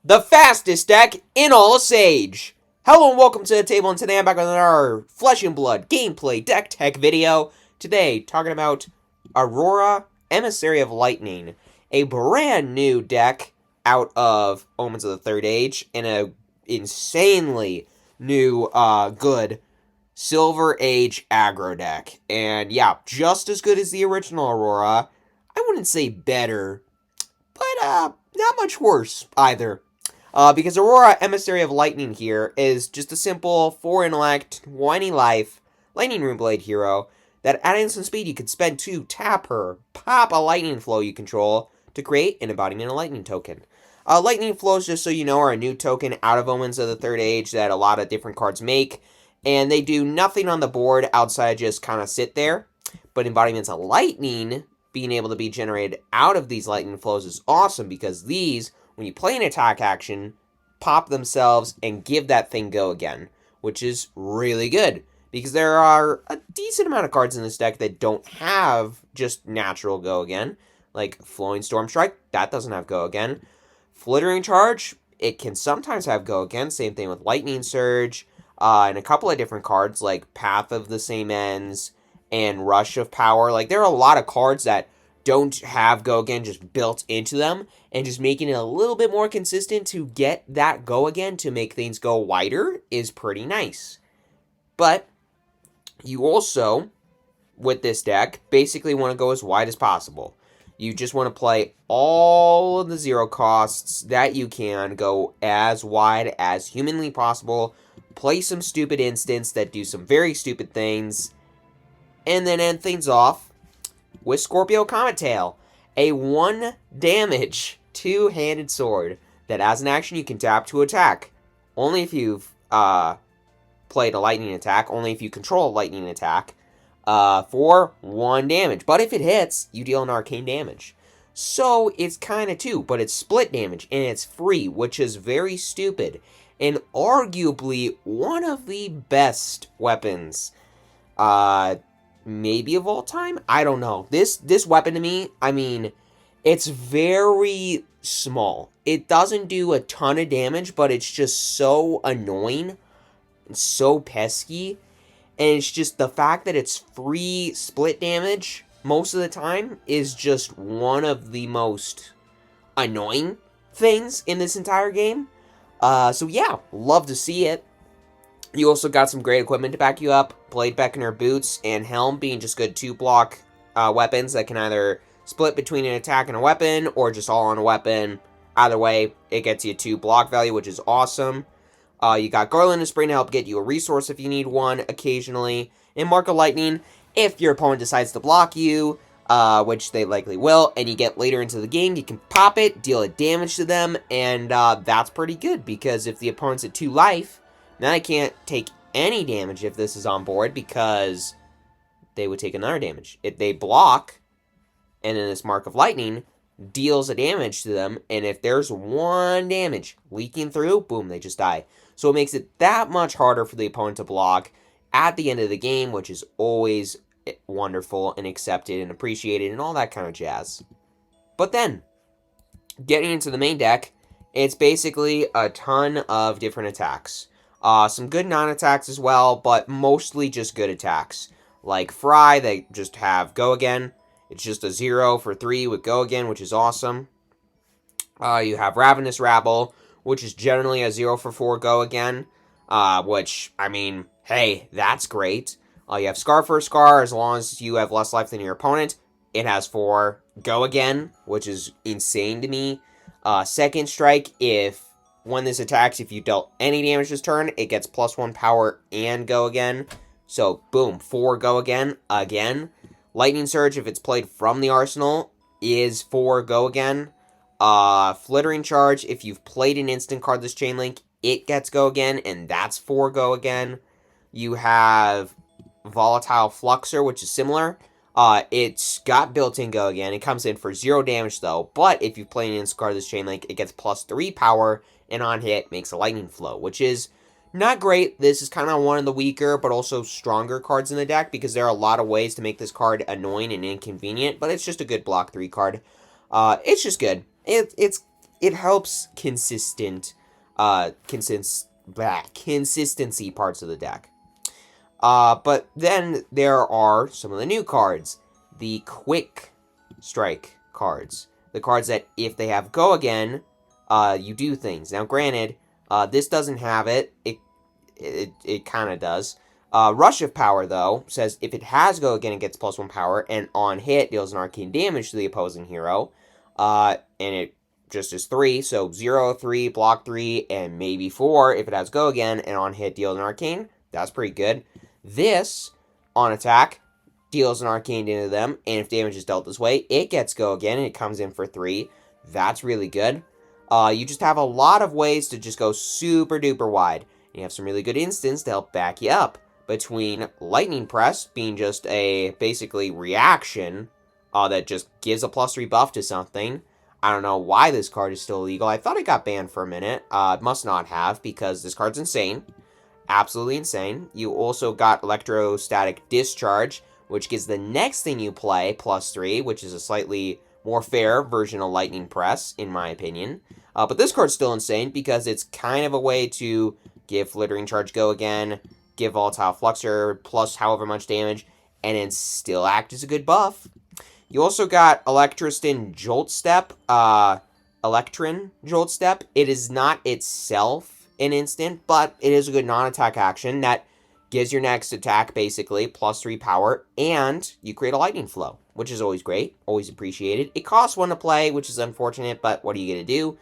the fastest deck in all of Sage. Hello and welcome to the table, and today I'm back with our Flesh and Blood gameplay deck tech video. Today, talking about Aurora, Emissary of Lightning, a brand new deck out of Omens of the Third Age, and a insanely new, good Silver Age aggro deck. And yeah, just as good as the original Aurora. I wouldn't say better, but not much worse either. Because Aurora, Emissary of Lightning here, is just a simple 4 intellect, 20 life, Lightning Runeblade hero that at instant speed you could spend 2, tap her, pop a Lightning Flow you control to create an Embodiment of Lightning token. Lightning Flows, just so you know, are a new token out of Omens of the Third Age that a lot of different cards make, and they do nothing on the board outside just kind of sit there. But Embodiments of Lightning, being able to be generated out of these Lightning Flows is awesome, because these, when you play an attack action, pop themselves and give that thing go again, which is really good, because there are a decent amount of cards in this deck that don't have just natural go again, like Flowing Storm Strike, that doesn't have go again. Flittering Charge, it can sometimes have go again, same thing with Lightning Surge, and a couple of different cards like Path of the Same Ends and Rush of Power. Like, there are a lot of cards that don't have go again just built into them, and just making it a little bit more consistent to get that go again to make things go wider is pretty nice. But you also, with this deck, basically want to go as wide as possible. You just want to play all of the 0 costs that you can, go as wide as humanly possible, play some stupid instants that do some very stupid things, and then end things off with Scorpio Comet Tail, a 1 damage, 2-handed sword that as an action you can tap to attack. Only if you've played a lightning attack, only if you control a lightning attack, for 1 damage. But if it hits, you deal an arcane damage. So it's kind of 2, but it's split damage, and it's free, which is very stupid, and arguably one of the best weapons, maybe of all time? I don't know. This weapon to me, I mean, it's very small. It doesn't do a ton of damage, but it's just so annoying and so pesky. And it's just the fact that it's free split damage most of the time is just one of the most annoying things in this entire game. So yeah, love to see it. You also got some great equipment to back you up. Blade Beckoner boots and helm being just good 2-block weapons that can either split between an attack and a weapon, or just all on a weapon. Either way, it gets you 2 block value, which is awesome. You got Garland and Spring to help get you a resource if you need one occasionally. And Mark of Lightning, if your opponent decides to block you, which they likely will, and you get later into the game, you can pop it, deal a damage to them, and that's pretty good, because if the opponent's at 2 life, then I can't take any damage if this is on board, because they would take another damage. If they block, and then this Mark of Lightning deals a damage to them, and if there's 1 damage leaking through, boom, they just die. So it makes it that much harder for the opponent to block at the end of the game, which is always wonderful and accepted and appreciated and all that kind of jazz. But then, getting into the main deck, it's basically a ton of different attacks. Some good non-attacks as well, but mostly just good attacks. Like Fry, they just have Go Again. It's just a 0 for 3 with Go Again, which is awesome. You have Ravenous Rabble, which is generally a 0 for 4 Go Again. Which, I mean, hey, that's great. You have Scar for Scar, as long as you have less life than your opponent. It has 4 Go Again, which is insane to me. Second Strike, when this attacks, if you dealt any damage this turn, it gets +1 power and Go Again. So, boom, 4 Go Again, again. Lightning Surge, if it's played from the arsenal, is 4 Go Again. Flittering Charge, if you've played an instant card this Chain Link, it gets Go Again, and that's 4 Go Again. You have Volatile Fluxer, which is similar. It's got built-in Go Again. It comes in for 0 damage, though. But if you play an instant card this Chain Link, it gets +3 power, and on hit, makes a Lightning Flow, which is not great. This is kind of one of the weaker, but also stronger cards in the deck, because there are a lot of ways to make this card annoying and inconvenient, but it's just a good block 3 card. It's just good. It's it helps consistency parts of the deck. But then there are some of the new cards. The Quick Strike cards. The cards that, if they have Go Again, you do things. Now, granted, this doesn't have it. It kind of does. Rush of Power, though, says if it has Go Again, it gets +1 power, and on hit, deals an arcane damage to the opposing hero. And it just is 3, so 0, 3, block 3, and maybe 4 if it has Go Again, and on hit, deals an arcane. That's pretty good. This, on attack, deals an arcane into them, and if damage is dealt this way, it gets Go Again, and it comes in for 3. That's really good. You just have a lot of ways to just go super duper wide. You have some really good instants to help back you up. Between Lightning Press being just a, basically, reaction that just gives a +3 buff to something. I don't know why this card is still illegal. I thought it got banned for a minute. It must not have, because this card's insane. Absolutely insane. You also got Electrostatic Discharge, which gives the next thing you play +3, which is a slightly more fair version of Lightning Press, in my opinion. But this card's still insane, because it's kind of a way to give Flittering Charge Go Again, give Volatile Fluxer plus however much damage, and then still act as a good buff. You also got Electrin Jolt Step. It is not itself an instant, but it is a good non-attack action that gives your next attack basically +3 power, and you create a lightning flow, which is always great, always appreciated. It costs 1 to play, which is unfortunate, but what are you going to do?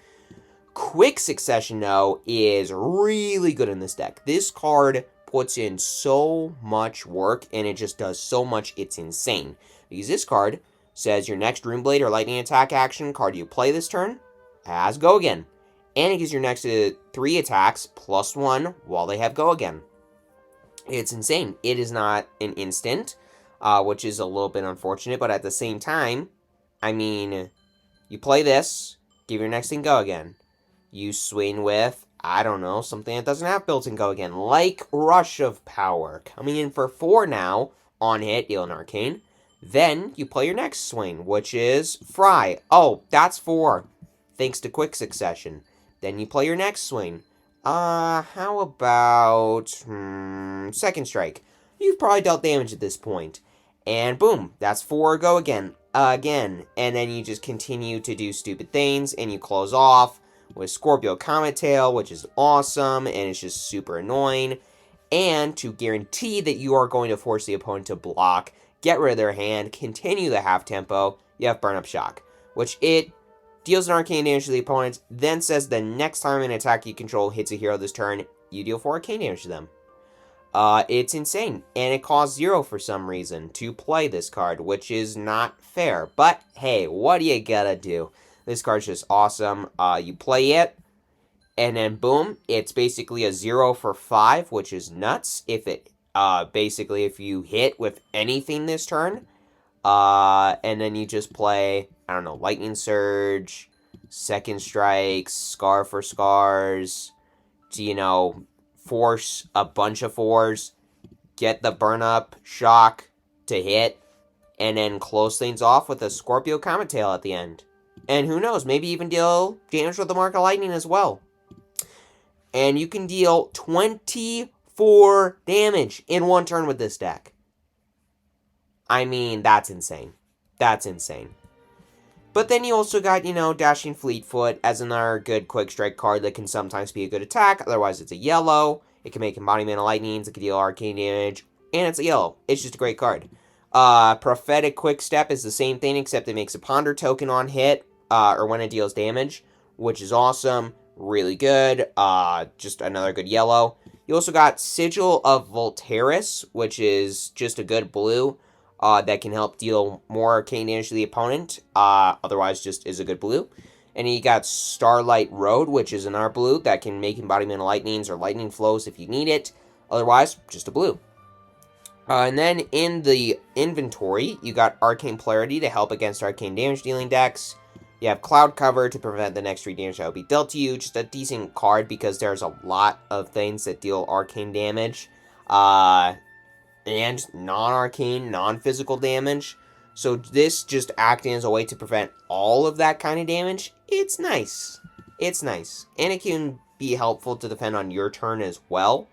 Quick Succession, though, is really good in this deck. This card puts in so much work, and it just does so much, it's insane. Because this card says your next Runeblade or Lightning Attack action card you play this turn has Go Again. And it gives your next 3 attacks +1 while they have Go Again. It's insane. It is not an instant, which is a little bit unfortunate, but at the same time, I mean, you play this, give your next thing Go Again. You swing with, I don't know, something that doesn't have built-in Go Again, like Rush of Power, coming in for 4 now, on hit, deal an arcane. Then you play your next swing, which is Fry. Oh, that's 4, thanks to Quick Succession. Then you play your next swing. How about Second Strike? You've probably dealt damage at this point. And boom, that's 4 Go Again. And then you just continue to do stupid things, and you close off with Scorpio Comet Tail, which is awesome, and it's just super annoying. And to guarantee that you are going to force the opponent to block, get rid of their hand, continue the half tempo, you have Burn Up Shock, which it deals an arcane damage to the opponent, then says the next time an attack you control hits a hero this turn, you deal 4 arcane damage to them. It's insane, and it costs 0 for some reason to play this card, which is not fair. But hey, what do you gotta do? This card's just awesome. You play it, and then boom, it's basically a 0 for 5, which is nuts. If it, basically, if you hit with anything this turn, and then you just play, I don't know, Lightning Surge, Second Strikes, Scar for Scars, you know, force a bunch of 4s, get the Burn Up Shock to hit, and then close things off with a Scorpio Comet Tail at the end. And who knows, maybe even deal damage with the Mark of Lightning as well. And you can deal 24 damage in 1 turn with this deck. I mean, that's insane. That's insane. But then you also got, you know, Dashing Fleetfoot as another good Quick Strike card that can sometimes be a good attack. Otherwise, it's a yellow. It can make Embodiment of Lightnings. It can deal arcane damage. And it's a yellow. It's just a great card. Prophetic Quick Step is the same thing, except it makes a Ponder token on hit, or when it deals damage, which is awesome. Really good. Just another good yellow. You also got Sigil of Voltaris, which is just a good blue. That can help deal more arcane damage to the opponent. Otherwise, just is a good blue. And you got Starlight Road, which is another blue that can make Embodiment of Lightnings or Lightning Flows if you need it. Otherwise, just a blue. And then in the inventory, you got Arcane Polarity to help against arcane damage dealing decks. You have Cloud Cover to prevent the next 3 damage that will be dealt to you. Just a decent card because there's a lot of things that deal arcane damage. And non-arcane, non-physical damage. So this just acting as a way to prevent all of that kind of damage, it's nice. It's nice. And it can be helpful to defend on your turn as well.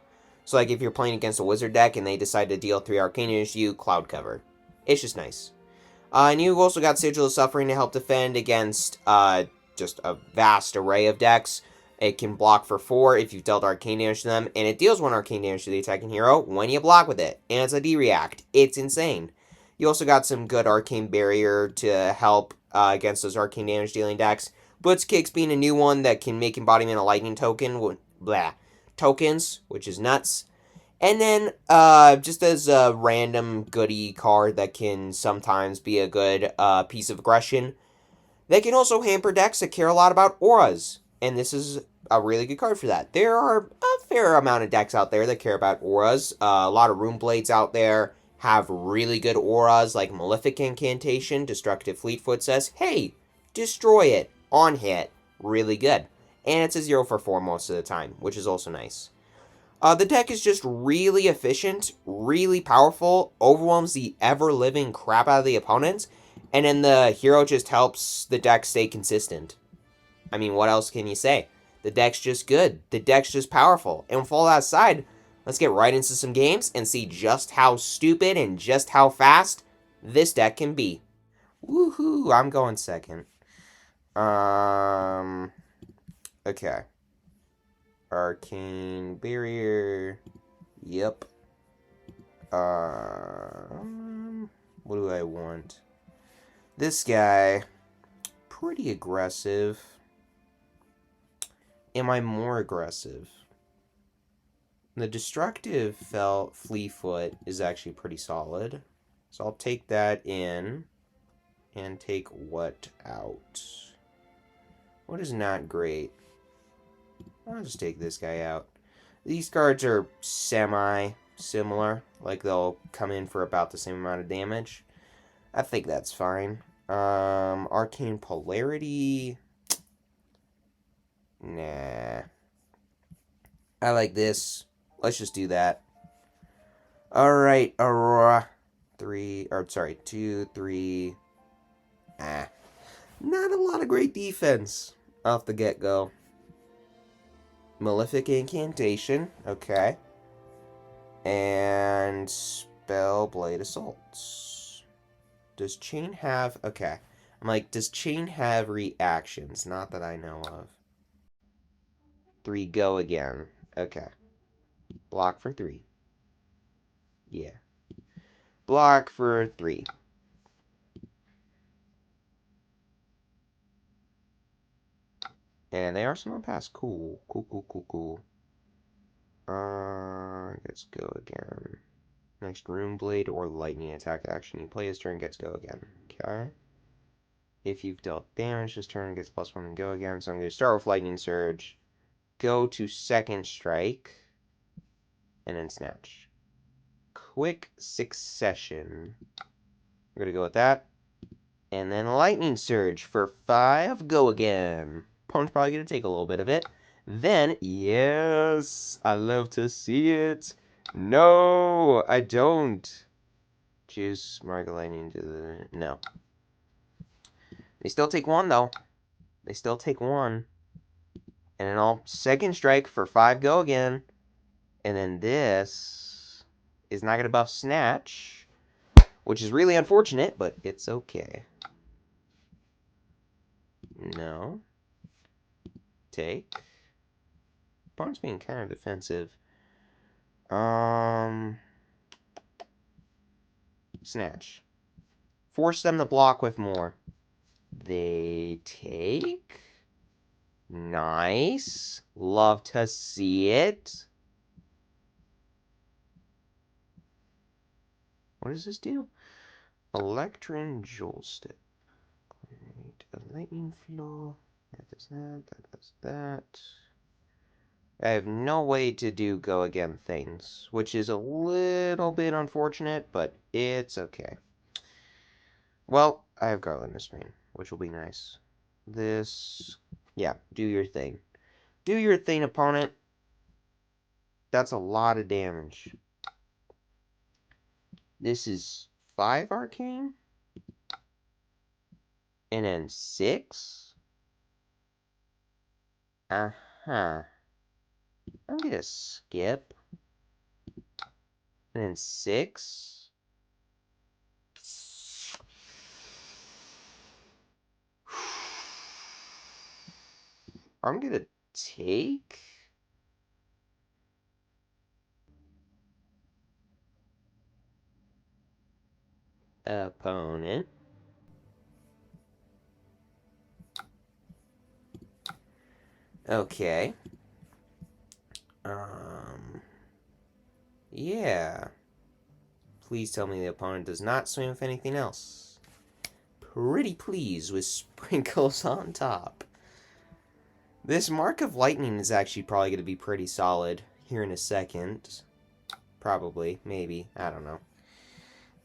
So, like, if you're playing against a wizard deck and they decide to deal 3 arcane damage to you, cloud cover. It's just nice. And you also got Sigil of Suffering to help defend against just a vast array of decks. It can block for 4 if you've dealt arcane damage to them, and it deals 1 arcane damage to the attacking hero when you block with it. And it's a D-react. It's insane. You also got some good arcane barrier to help against those arcane damage dealing decks. Blitzkicks being a new one that can make embodiment a lightning token, tokens, which is nuts. And then, just as a random goodie card that can sometimes be a good piece of aggression, they can also hamper decks that care a lot about auras. And this is a really good card for that. There are a fair amount of decks out there that care about auras. A lot of Rune Blades out there have really good auras, like Malefic Incantation. Destructive Fleetfoot says, hey, destroy it on hit. Really good. And it's a 0 for 4 most of the time, which is also nice. The deck is just really efficient, really powerful, overwhelms the ever-living crap out of the opponents, and then the hero just helps the deck stay consistent. I mean, what else can you say? The deck's just good. The deck's just powerful. And with all that aside, let's get right into some games and see just how stupid and just how fast this deck can be. Woohoo, I'm going second. Okay. Arcane Barrier. Yep. What do I want? This guy, pretty aggressive. Am I more aggressive? The destructive Fleetfoot is actually pretty solid. So I'll take that in and take what out? What is not great? I'll just take this guy out. These cards are semi-similar. Like, they'll come in for about the same amount of damage. I think that's fine. Arcane Polarity. Nah. I like this. Let's just do that. Alright, Aurora. 2, 3. Not a lot of great defense off the get-go. Malefic Incantation, okay. And Spellblade Assaults. Does Chane have... Okay. I'm like, does Chane have reactions? Not that I know of. 3, go again. Okay. Block for 3. Yeah. Block for 3. And they are someone past. Cool. Cool. Let's go again. Next Rune Blade or Lightning attack action you play this turn gets go again. Okay. If you've dealt damage this turn, gets +1 and go again. So I'm going to start with Lightning Surge. Go to second strike. And then Snatch. Quick Succession. I'm going to go with that. And then Lightning Surge for 5. Go again. Opponent's probably going to take a little bit of it. Then, yes, I love to see it. No, I don't. Choose Market Lightning to the... No. They still take 1, though. They still take 1. And then I'll second strike for 5, go again. And then this is not going to buff Snatch, which is really unfortunate, but it's okay. No. Take. Opponent's being kind of defensive. Snatch. Force them to block with more. They take. Nice. Love to see it. What does this do? Electron Joystick. A lightning flow. That does that. That does that. I have no way to do go again things, which is a little bit unfortunate, but it's okay. Well, I have Garland Restraint, which will be nice. This, yeah, do your thing. Do your thing, opponent. That's a lot of damage. This is 5 arcane. And then 6. Uh-huh. I'm gonna skip. And then 6. I'm gonna take... opponent. Okay. Yeah. Please tell me the opponent does not swim with anything else. Pretty pleased with sprinkles on top. This Mark of Lightning is actually probably going to be pretty solid here in a second. Probably. Maybe. I don't know.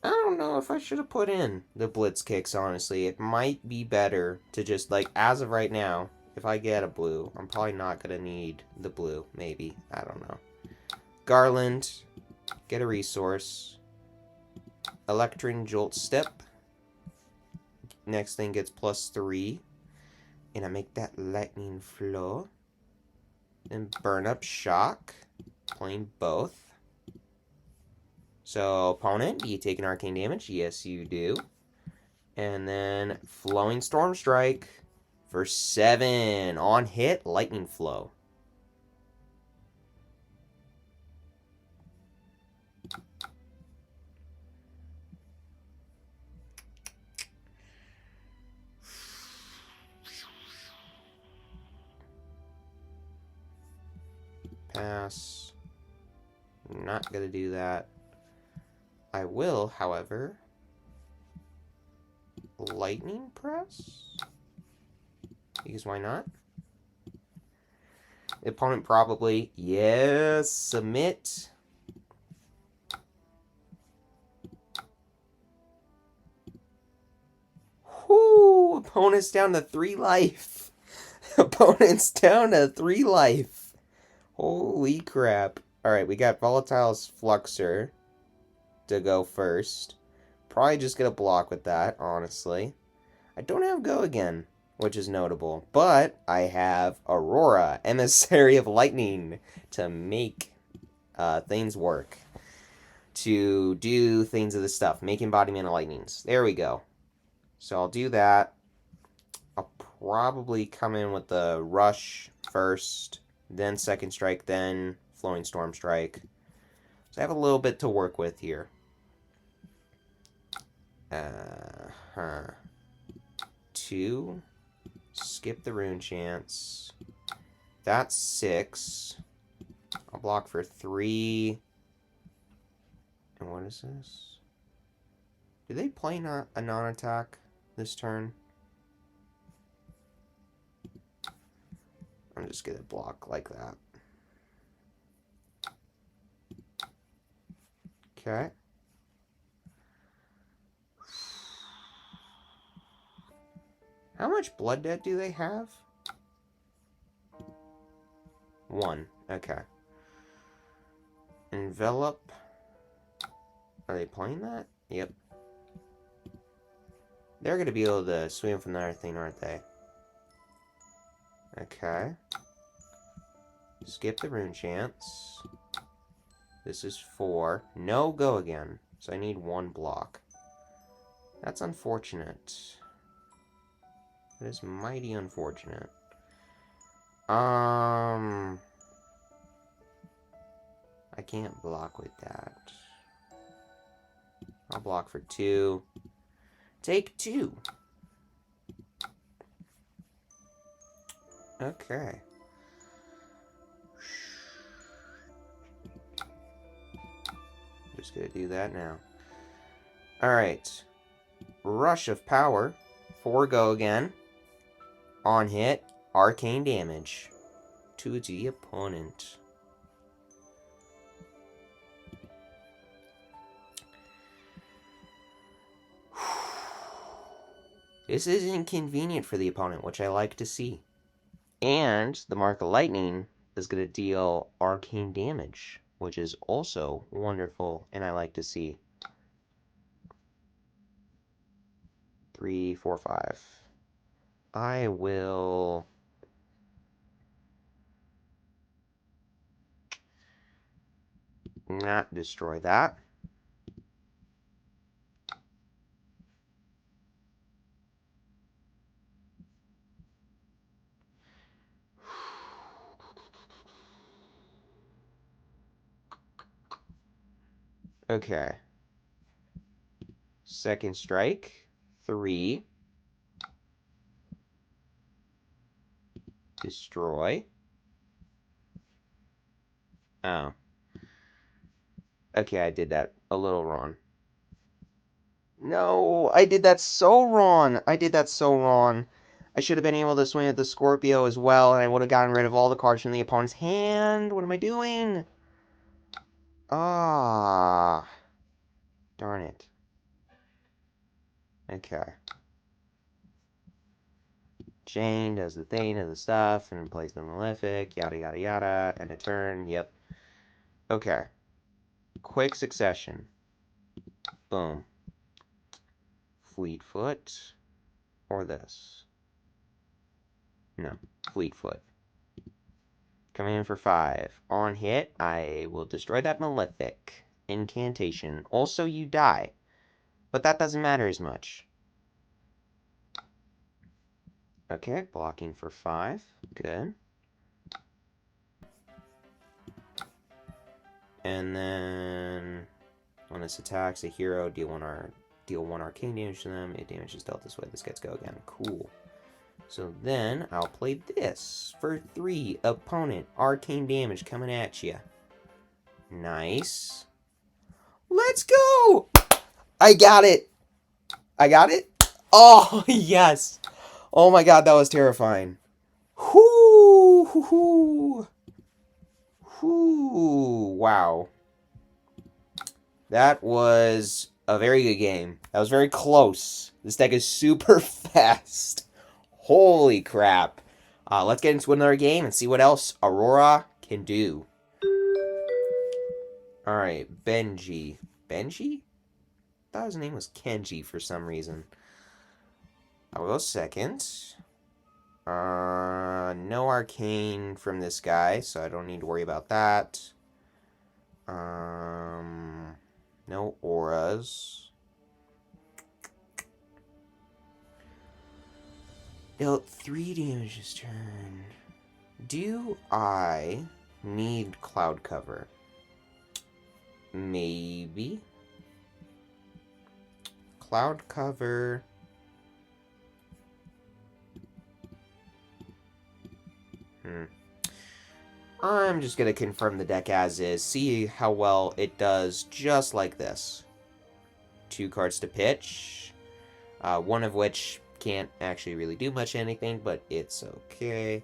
I don't know if I should have put in the Blitz Kicks, honestly. It might be better to just, like, as of right now, if I get a blue, I'm probably not going to need the blue. Maybe. I don't know. Garland. Get a resource. Electrin Jolt Step. Next thing gets +3. And I make that Lightning Flow. And Burn Up Shock. Playing both. So, opponent, do you take an arcane damage? Yes, you do. And then Flowing Storm Strike for 7. On hit, Lightning Flow. Pass. Not gonna do that. I will, however, Lightning Press? Because why not? The opponent probably, yes, submit. Whoo! Opponent's down to 3 life. Opponent's down to 3 life. Holy crap. Alright, we got Volatile's Fluxer to go first. Probably just gonna block with that, honestly. I don't have Go again, which is notable. But I have Aurora, Emissary of Lightning, to make things work. To do things of this stuff. Make embodiment of lightnings. There we go. So I'll do that. I'll probably come in with the Rush first, then Second Strike, then Flowing Storm Strike. So I have a little bit to work with here. 2. Skip the Rune Chance. That's 6. I'll block for 3. And what is this? Do they play a non-attack this turn? I'm just gonna block like that. Okay. How much blood debt do they have? 1. Okay. Envelop. Are they playing that? Yep. They're going to be able to swim from that thing, aren't they? Okay. Skip the Rune Chance. This is 4. No Go again. So I need 1 block. That's unfortunate. That is mighty unfortunate. I can't block with that. I'll block for 2. Take 2. Okay. Just gonna do that now. Alright. Rush of Power. 4 Go again. On hit, arcane damage to the opponent. This is inconvenient for the opponent, which I like to see. And the Mark of Lightning is going to deal arcane damage, which is also wonderful, and I like to see. 3, 4, 5. I will Not destroy that. Okay. Second strike. 3. Destroy. Oh. Okay, I did that a little wrong. No, I did that so wrong. I did that so wrong. I should have been able to swing at the Scorpio as well, and I would have gotten rid of all the cards from the opponent's hand. What am I doing? Ah. Darn it. Okay. Chane does the thing, does the stuff, and plays the Malefic, yada yada yada, and a turn, yep. Okay. Quick succession. Boom. Fleetfoot. Or this. No. Fleetfoot. Coming in for 5. On hit, I will destroy that Malefic. Incantation. Also, you die. But that doesn't matter as much. Okay, blocking for 5. Good. And then when this attacks a hero, deal 1 arcane damage to them. 8 damage is dealt this way. This gets go again. Cool. So then I'll play this for 3. Opponent, arcane damage coming at you. Nice. Let's go! I got it. I got it? Oh, yes. Oh my god, that was terrifying. Whoo! Whoo! Whoo! Wow. That was a very good game. That was very close. This deck is super fast. Holy crap. Let's get into another game and see what else Aurora can do. Alright, Benji. Benji? I thought his name was Kenji for some reason. I'll go second. No arcane from this guy, so I don't need to worry about that. No auras. Dealt 3 damage this turn. Do I need cloud cover? Maybe. Cloud cover. I'm just going to confirm the deck as is. See how well it does just like this. 2 cards to pitch. One of which can't actually really do much anything, but it's okay.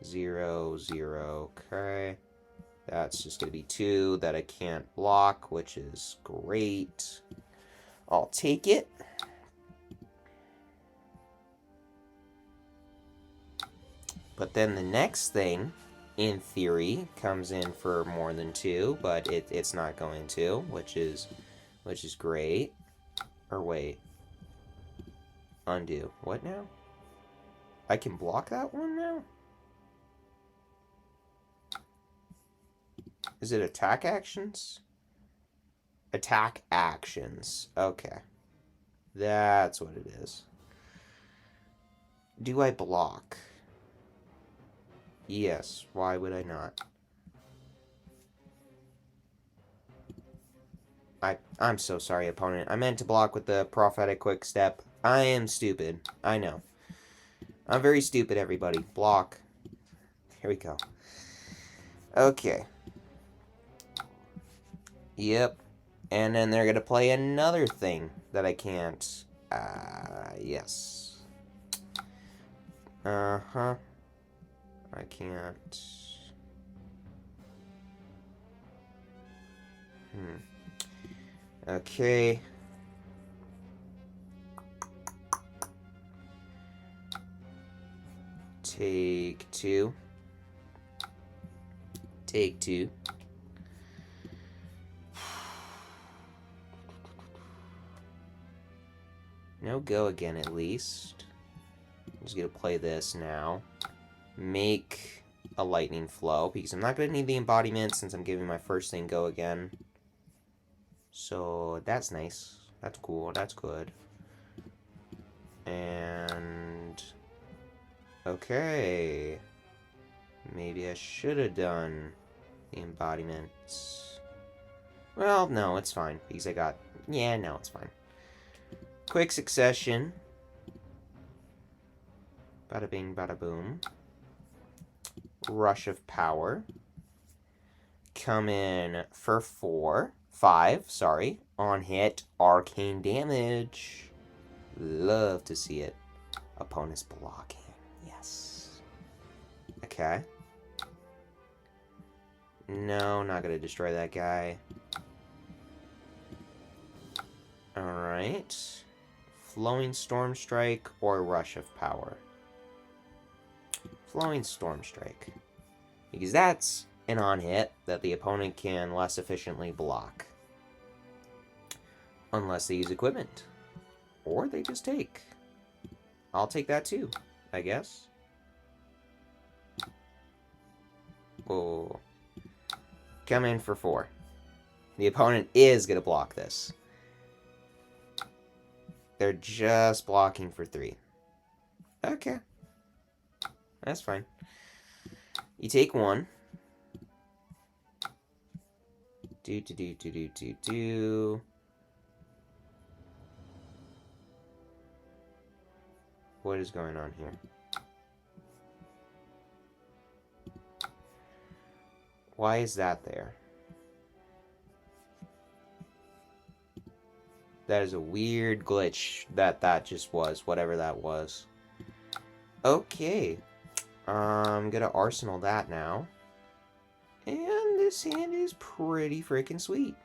0, 0, okay. That's just going to be 2 that I can't block, which is great. I'll take it. But then the next thing, in theory, comes in for more than 2, but it's not going to, which is great. Or wait. Undo. What now? I can block that one now? Is it attack actions? Attack actions. Okay. That's what it is. Do I block? Yes. Why would I not? I'm so sorry, opponent. I meant to block with the prophetic quick step. I am stupid. I know. I'm very stupid, everybody. Block. Here we go. Okay. Yep. And then they're going to play another thing that I can't. Yes. Uh-huh. I can't. Okay. Take 2. Take 2. No go again, at least. I'm just gonna play this now. Make a lightning flow, because I'm not going to need the embodiment since I'm giving my first thing go again. So that's nice. That's cool. That's good. And... okay. Maybe I should have done the embodiments. Well, no, it's fine, because I got... yeah, no, it's fine. Quick succession. Bada bing, bada boom. Rush of power. Come in for 5, sorry. On hit, arcane damage. Love to see it. Opponent's blocking. Yes. Okay. No, not gonna destroy that guy. Alright. Flowing Storm Strike or Rush of Power? Flowing Storm Strike. Because that's an on-hit that the opponent can less efficiently block. Unless they use equipment. Or they just take. I'll take that too, I guess. Oh. Come in for 4. The opponent is going to block this. They're just blocking for 3. Okay. That's fine. You take 1. Do. What is going on here? Why is that there? That is a weird glitch that just was, whatever that was. Okay. I'm gonna arsenal that now. And this hand is pretty freaking sweet.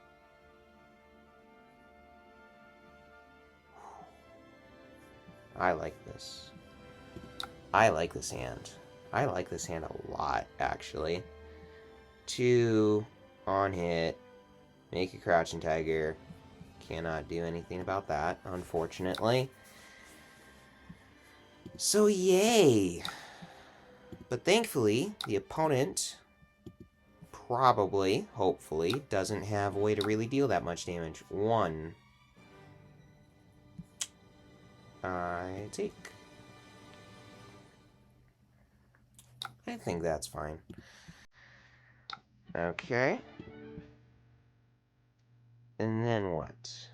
I like this. I like this hand. I like this hand a lot, actually. 2 on hit. Make a crouching tiger. Cannot do anything about that, unfortunately. So, yay! But thankfully, the opponent probably, hopefully, doesn't have a way to really deal that much damage. 1. I take. I think that's fine. Okay. And then what?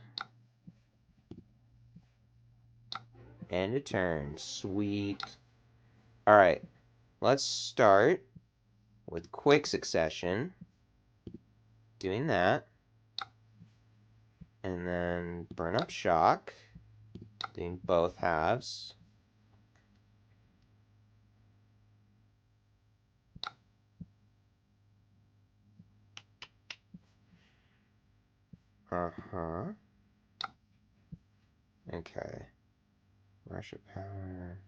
End of turn. Sweet. Alright. Let's start with quick succession. Doing that. And then burn up shock. Doing both halves. Uh-huh. Okay. Rush of power.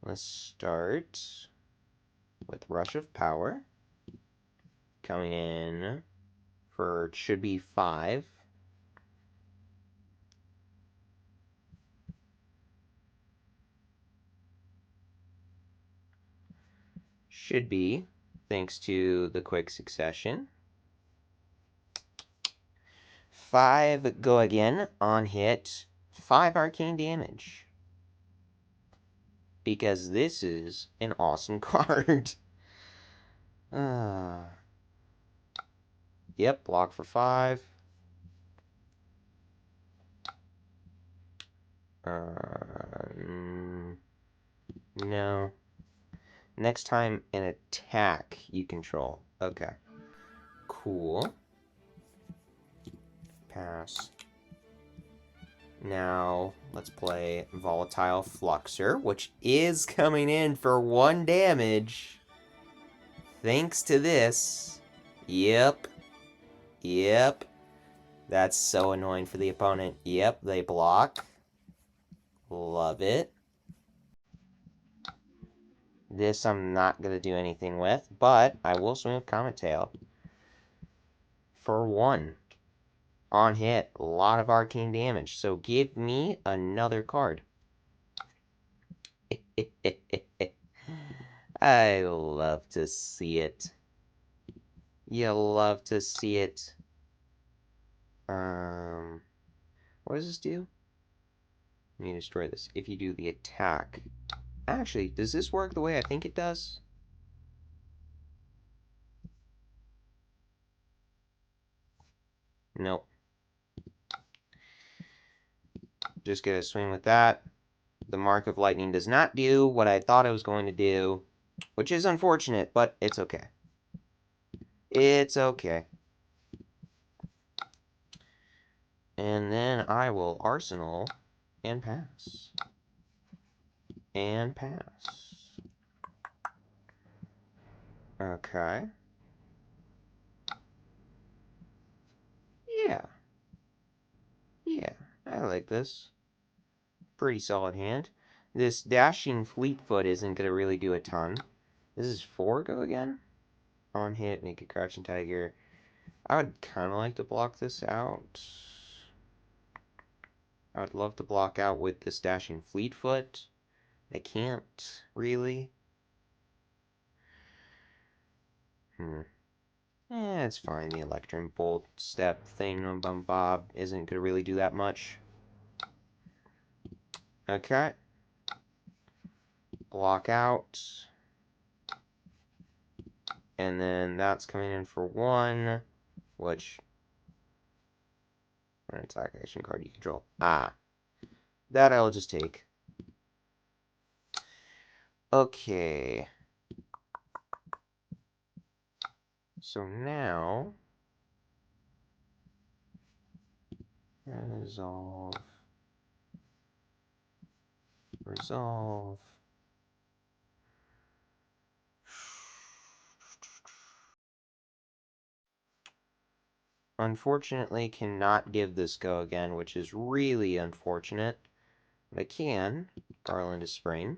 Let's start with Rush of Power. Coming in for, it should be 5. Should be, thanks to the quick succession. 5 go again, on hit, 5 arcane damage. Because this is an awesome card. Yep, block for 5. No. Next time, an attack you control. Okay. Cool. Pass. Now, let's play Volatile Fluxer, which is coming in for 1 damage. Thanks to this. Yep. That's so annoying for the opponent. Yep, they block. Love it. This I'm not going to do anything with, but I will swing with Comet Tail. For 1. On hit, a lot of arcane damage. So give me another card. I love to see it. You love to see it. What does this do? You destroy this. If you do the attack. Actually, does this work the way I think it does? Nope. Just get a swing with that. The Mark of Lightning does not do what I thought it was going to do, which is unfortunate, but it's okay. It's okay. And then I will Arsenal and pass. And pass. Okay. Yeah. Yeah, I like this. Pretty solid hand. This dashing Fleetfoot isn't going to really do a ton. This is 4 go again? On hit, make a Crouching Tiger. I would kind of like to block this out. I would love to block out with this dashing Fleetfoot. I can't, really. It's fine. The Electrum Bolt step thing on Bum Bob isn't going to really do that much. Okay. Block out. And then that's coming in for 1, which... an attack action card you control. That I'll just take. Okay. So now... resolve. Resolve. Unfortunately, cannot give this go again, which is really unfortunate. But I can. Garland of Spring.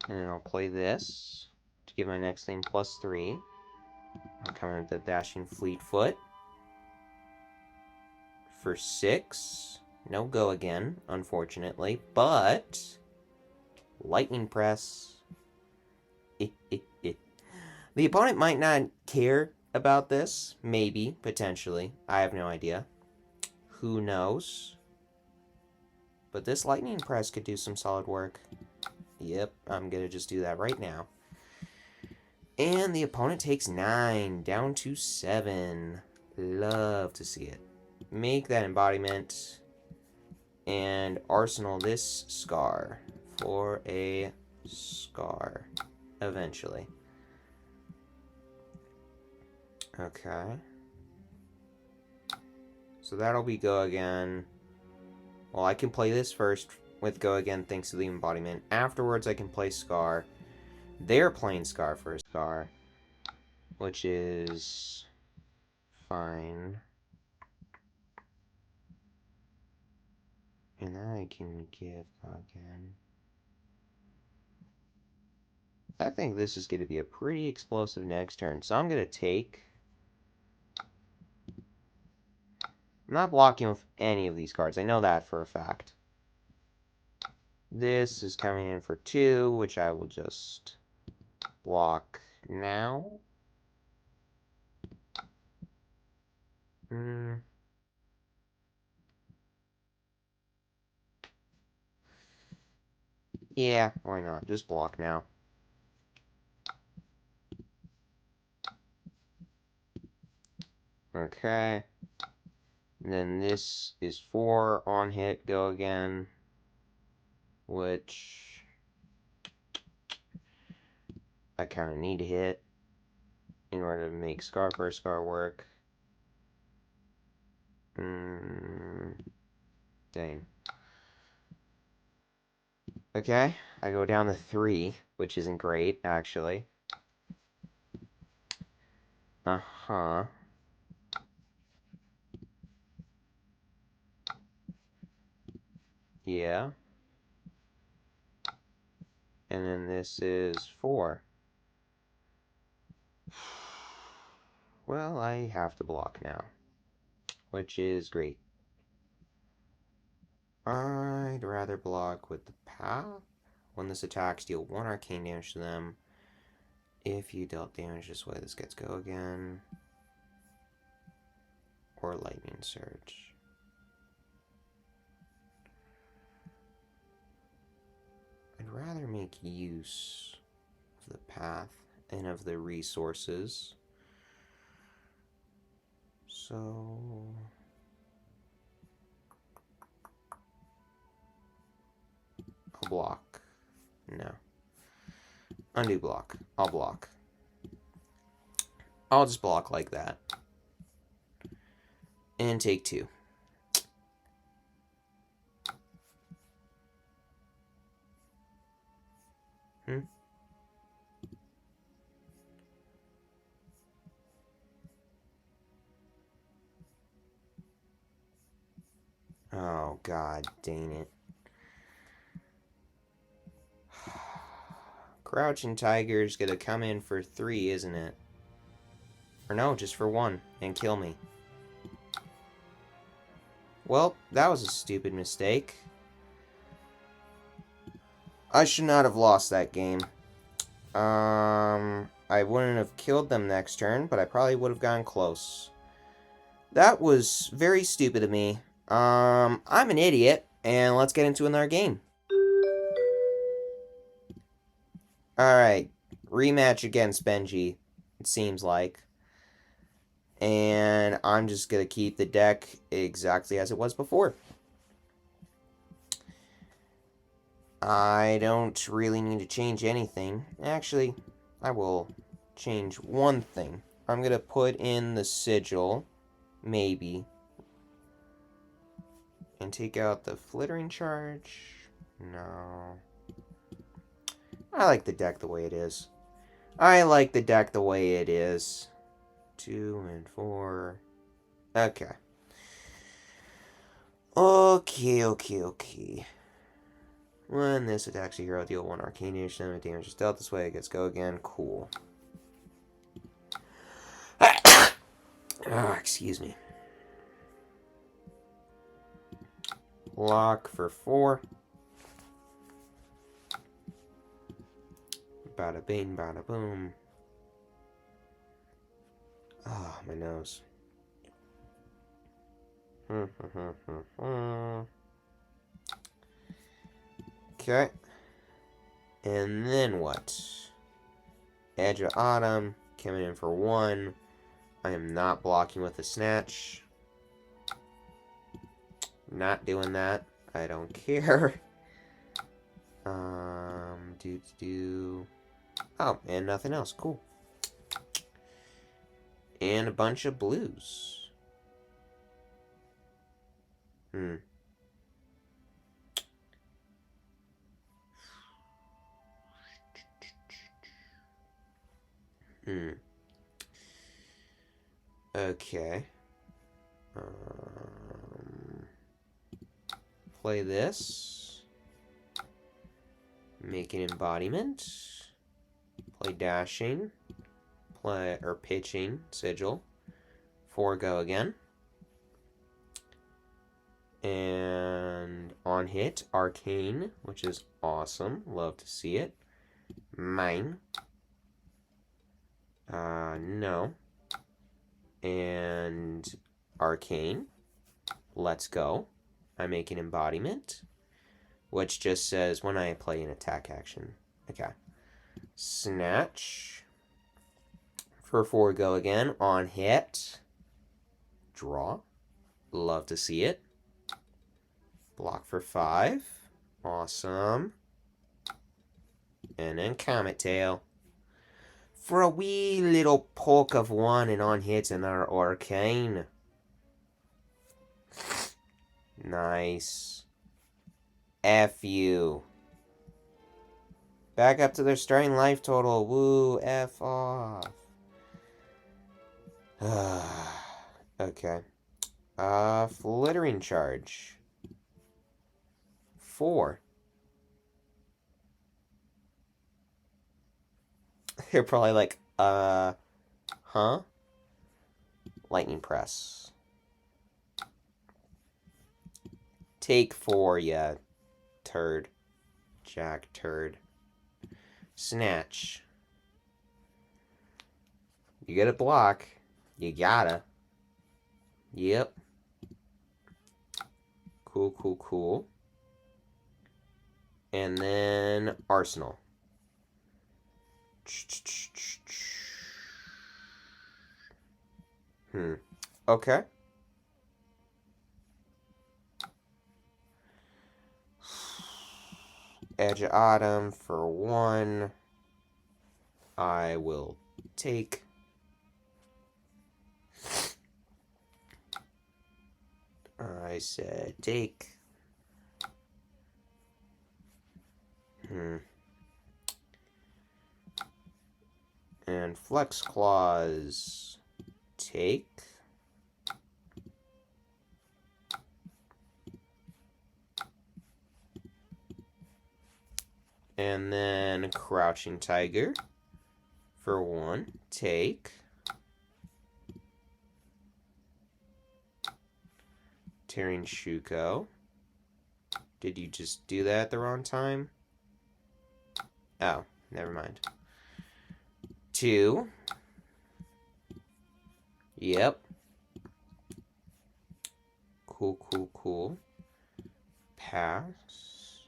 And then I'll play this to give my next thing +3. I'll come in with the Dashing Fleetfoot for 6. No go again, unfortunately. But Lightning Press. The opponent might not care about this. Maybe, potentially. I have no idea. Who knows? But this Lightning Press could do some solid work. Yep, I'm going to just do that right now. And the opponent takes 9, down to 7. Love to see it. Make that embodiment. And arsenal this Scar for a Scar. Eventually. Okay. So that'll be go again. Well, I can play this first with go again thanks to the embodiment. Afterwards, I can play Scar. They're playing Scar for a Scar, which is fine. And then I can give go again. I think this is going to be a pretty explosive next turn, so I'm going to take... I'm not blocking with any of these cards. I know that for a fact. This is coming in for 2, which I will just block now. Yeah, why not? Just block now. Okay. And then this is 4 on hit, go again. Which I kind of need to hit in order to make Scar for Scar work. Dang. Okay, I go down to 3, which isn't great, actually. Uh-huh. Yeah. And then this is 4. Well, I have to block now, which is great. I'd rather block with the path. When this attacks, deal 1 arcane damage to them. If you dealt damage this way, this gets go again. Or lightning surge. I'd rather make use of the path and of the resources. So I'll block. No. Undo block. I'll block. I'll just block like that. And take 2. Oh, god dang it. Crouching Tiger's gonna come in for 3, isn't it? Or no, just for 1, and kill me. Well, that was a stupid mistake. I should not have lost that game. I wouldn't have killed them next turn, but I probably would have gotten close. That was very stupid of me. I'm an idiot, and let's get into another game. Alright, rematch against Benji, it seems like. And I'm just going to keep the deck exactly as it was before. I don't really need to change anything. Actually, I will change one thing. I'm going to put in the sigil, maybe. And take out the flittering charge. No. I like the deck the way it is. I like the deck the way it is. 2 and 4. Okay. Okay. When this attacks a hero, deal 1 arcane damage to them. If damage is dealt this way, it gets go again. Cool. Excuse me. Lock for 4. Bada bing, bada boom. Oh, my nose. Okay. And then what? Edge of Autumn, coming in for 1. I am not blocking with a snatch. Not doing that. I don't care. Oh, and nothing else. Cool. And a bunch of blues. Okay. Play this. Make an embodiment. Play dashing. Play or pitching sigil. Forego again. And on hit, arcane, which is awesome. Love to see it. Mine. No. And arcane. Let's go. I make an embodiment, which just says when I play an attack action. Okay. Snatch. For forego again. On hit. Draw. Love to see it. Block for 5. Awesome. And then Comet Tail. For a wee little poke of 1 and on hits and our arcane. Nice. F you. Back up to their starting life total. Woo, F off. Okay. Flittering charge. 4. They're probably like, huh? Lightning press. Take 4, ya turd. Jack turd. Snatch. You gotta block. You gotta. Yep. Cool, cool, cool. And then Arsenal. Okay. Edge of Autumn for 1. I will take. I said take. And Flex Claws. Take. And then Crouching Tiger for 1. Take. Tearing Shuko. Did you just do that at the wrong time? Oh, never mind. 2. Yep. Cool, cool, cool. Pass.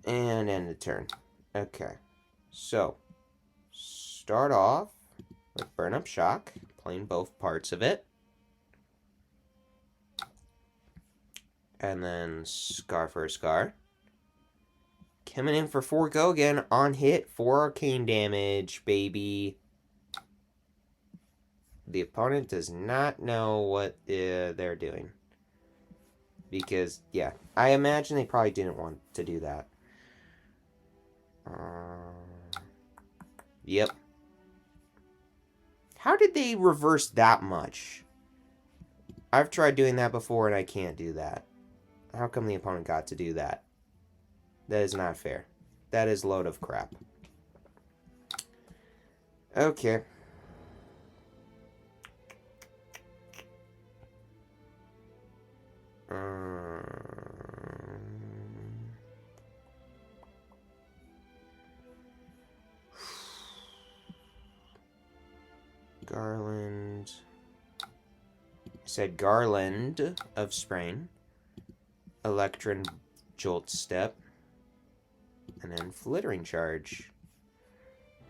And end the turn. Okay. So, start off with Burn Up Shock, playing both parts of it. And then Scar for a Scar. Coming in for 4 go again on hit, 4 arcane damage, baby. The opponent does not know what they're doing. Because, yeah, I imagine they probably didn't want to do that. Yep. How did they reverse that much? I've tried doing that before and I can't do that. How come the opponent got to do that? That is not fair. That is a load of crap. Okay. Garland. I said Garland of Sprain. Electron Jolt Step. And then Flittering Charge.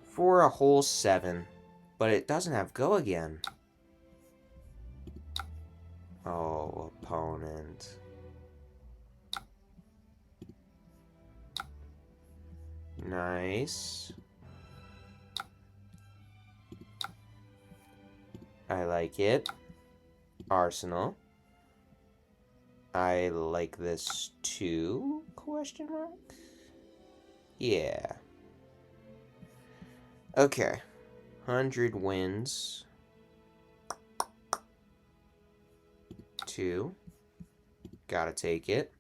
For a whole 7. But it doesn't have go again. Oh, opponent. Nice. I like it. Arsenal. I like this too? Question mark? Yeah. Okay. 100 wins. 2. Gotta take it.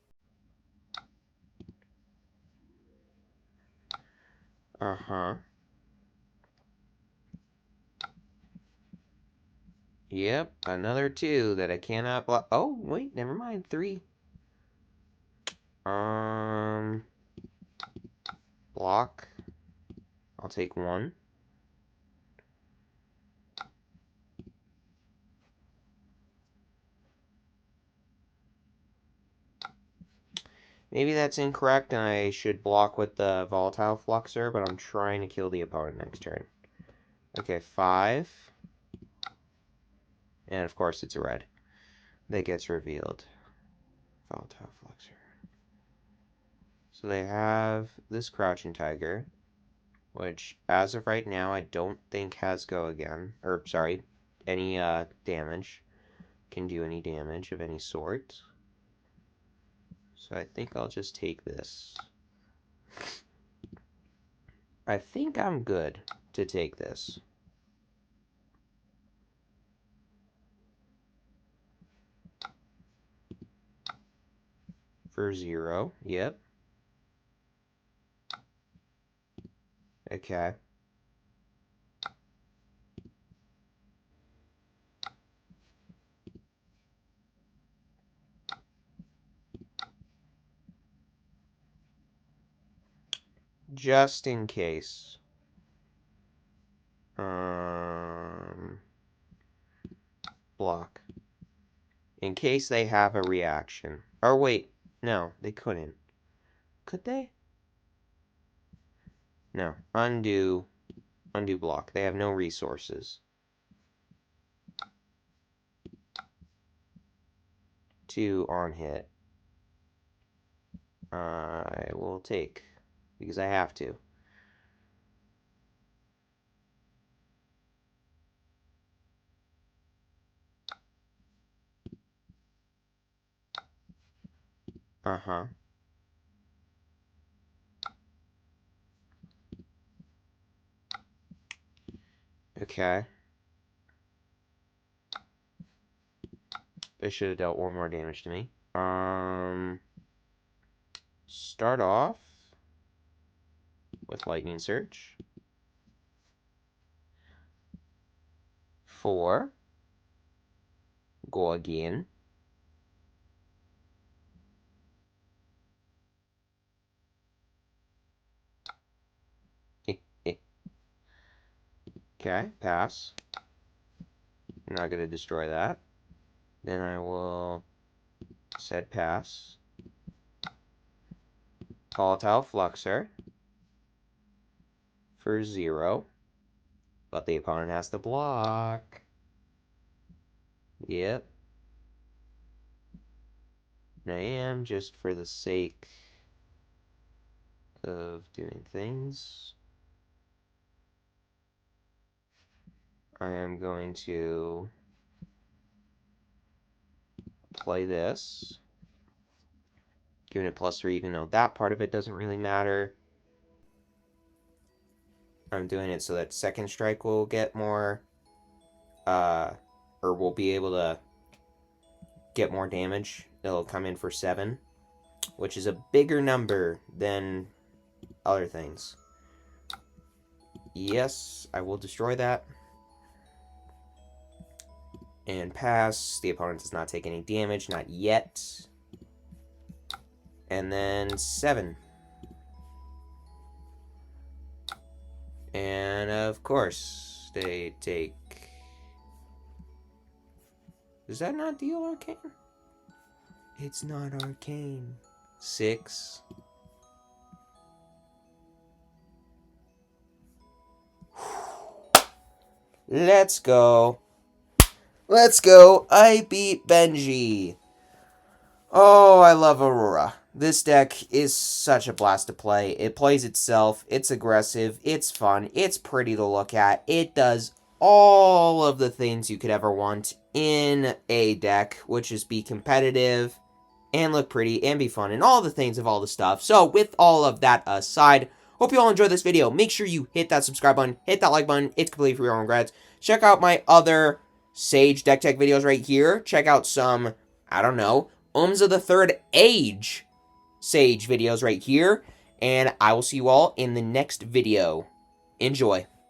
Uh-huh. Yep, another 2 that I cannot block. Oh, wait, never mind. 3. Block. I'll take 1. Maybe that's incorrect and I should block with the Volatile Fluxer, but I'm trying to kill the opponent next turn. Okay, 5. And of course it's a red that gets revealed. Volatile Fluxer. So they have this Crouching Tiger, which as of right now I don't think has go again. Or, sorry, any damage. Can do any damage of any sort. So I think I'll just take this. I think I'm good to take this. For 0, yep. Okay. just in case. Block. In case they have a reaction. Or wait, no, they couldn't. Could they? No. Undo. Undo block. They have no resources. 2 on hit. I will take. Because I have to. Uh-huh. Okay. They should have dealt 1 more damage to me. Start off with Lightning Surge. 4. Go again. Okay, pass. I'm not going to destroy that. Then I will set pass. Volatile Fluxer for 0. But the opponent has to block. Yep. And I am, just for the sake of doing things, I am going to play this. Giving it +3, even though that part of it doesn't really matter. I'm doing it so that second strike will get more, or will be able to get more damage. It'll come in for 7, which is a bigger number than other things. Yes, I will destroy that. And pass. The opponent does not take any damage, not yet. And then 7. And of course, they take... Does that not deal arcane? It's not arcane. 6. Let's go. Let's go. I beat Benji. Oh, I love Aurora. This deck is such a blast to play. It plays itself. It's aggressive. It's fun. It's pretty to look at. It does all of the things you could ever want in a deck, which is be competitive and look pretty and be fun and all the things of all the stuff. So with all of that aside, hope you all enjoyed this video. Make sure you hit that subscribe button, hit that like button. It's completely free, your own regrets. Check out my other Sage deck tech videos right here. Check out some, I don't know, Omens of the Third Age Sage videos right here. And I will see you all in the next video. Enjoy.